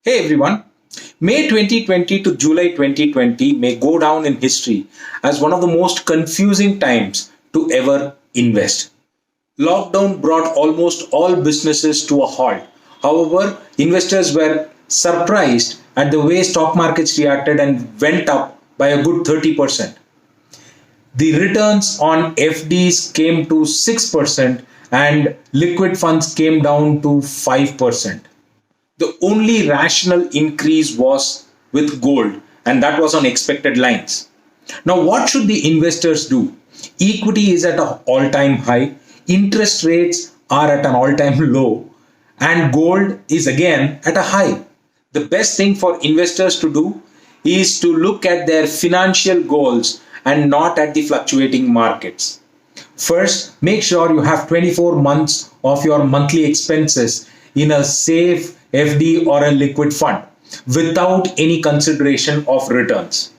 Hey everyone, May 2020 to July 2020 may go down in history as one of the most confusing times to ever invest. Lockdown brought almost all businesses to a halt. However, investors were surprised at the way stock markets reacted and went up by a good 30%. The returns on FDs came to 6% and liquid funds came down to 5%. The only rational increase was with gold, and that was on expected lines. Now, what should the investors do? Equity is at an all time high, interest rates are at an all time low, and gold is again at a high. The best thing for investors to do is to look at their financial goals and not at the fluctuating markets. First, make sure you have 24 months of your monthly expenses in a safe FD or a liquid fund without any consideration of returns.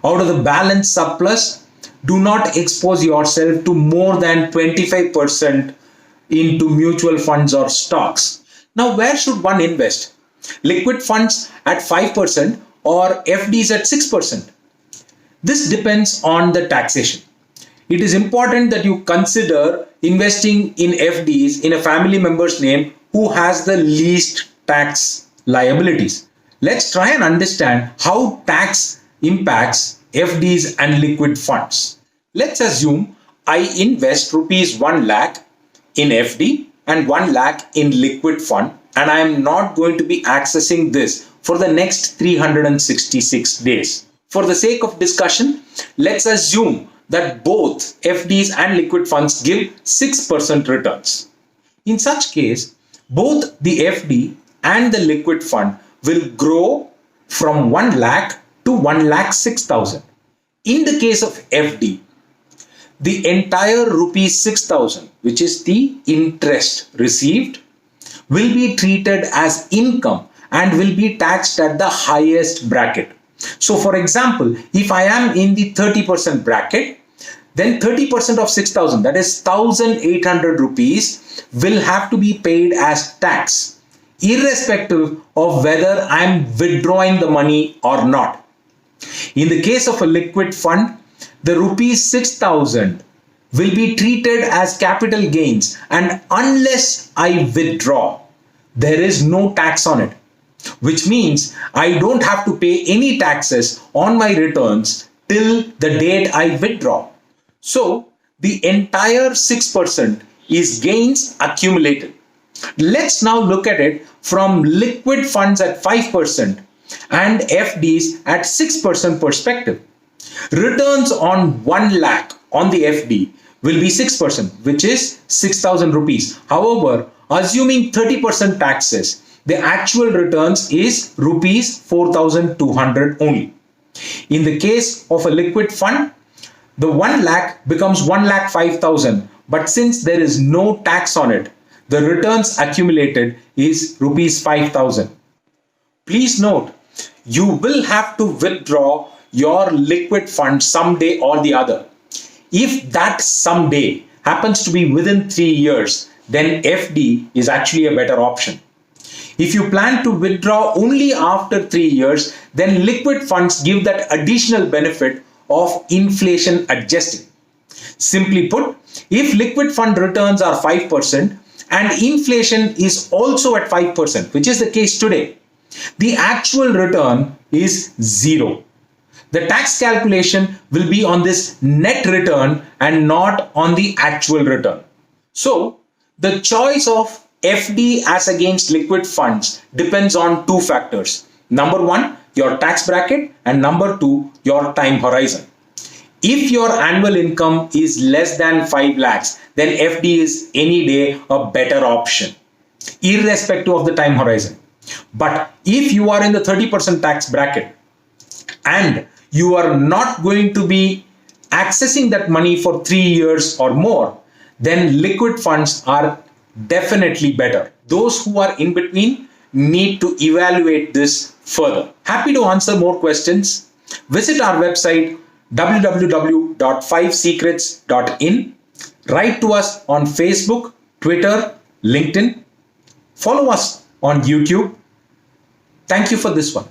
Out of the balance surplus, do not expose yourself to more than 25% into mutual funds or stocks. Now, where should one invest? Liquid funds at 5% or FDs at 6%? This depends on the taxation. It is important that you consider investing in FDs in a family member's name who has the least tax liabilities. Let's try and understand how tax impacts FDs and liquid funds. Let's assume I invest rupees 1 lakh in FD and 1 lakh in liquid fund, and I am not going to be accessing this for the next 366 days. For the sake of discussion, let's assume that both FDs and liquid funds give 6% returns. In such case, both the FD and the liquid fund will grow from 1 lakh to 1 lakh 6,000. In the case of FD, the entire rupees 6,000, which is the interest received, will be treated as income and will be taxed at the highest bracket. So for example, if I am in the 30% bracket, then 30% of 6,000, that is 1,800 rupees, will have to be paid as tax, irrespective of whether I am withdrawing the money or not. In the case of a liquid fund, the rupees 6,000 will be treated as capital gains, and unless I withdraw, there is no tax on it, which means I don't have to pay any taxes on my returns till the date I withdraw. So the entire 6% is gains accumulated. Let's now look at it from liquid funds at 5% and FDs at 6% perspective. Returns on 1 lakh on the FD will be 6%, which is 6,000 rupees. However, assuming 30% taxes, the actual returns is rupees 4,200 only. In the case of a liquid fund, the 1 lakh becomes 1 lakh 5,000, but since there is no tax on it, the returns accumulated is rupees 5,000. Please note, you will have to withdraw your liquid fund someday or the other. If that someday happens to be within 3 years, then FD is actually a better option. If you plan to withdraw only after 3 years, then liquid funds give that additional benefit of inflation adjusting. Simply put, if liquid fund returns are 5% and inflation is also at 5%, which is the case today, the actual return is zero. The tax calculation will be on this net return and not on the actual return. So, the choice of FD as against liquid funds depends on two factors. Number one, your tax bracket, and number two, your time horizon. If your annual income is less than 5 lakhs, then FD is any day a better option, irrespective of the time horizon. But if you are in the 30% tax bracket and you are not going to be accessing that money for 3 years or more, then liquid funds are definitely better. Those who are in between need to evaluate this further. Happy to answer more questions. Visit our website www.5secrets.in. Write to us on Facebook, Twitter, LinkedIn. Follow us on YouTube. Thank you for this one.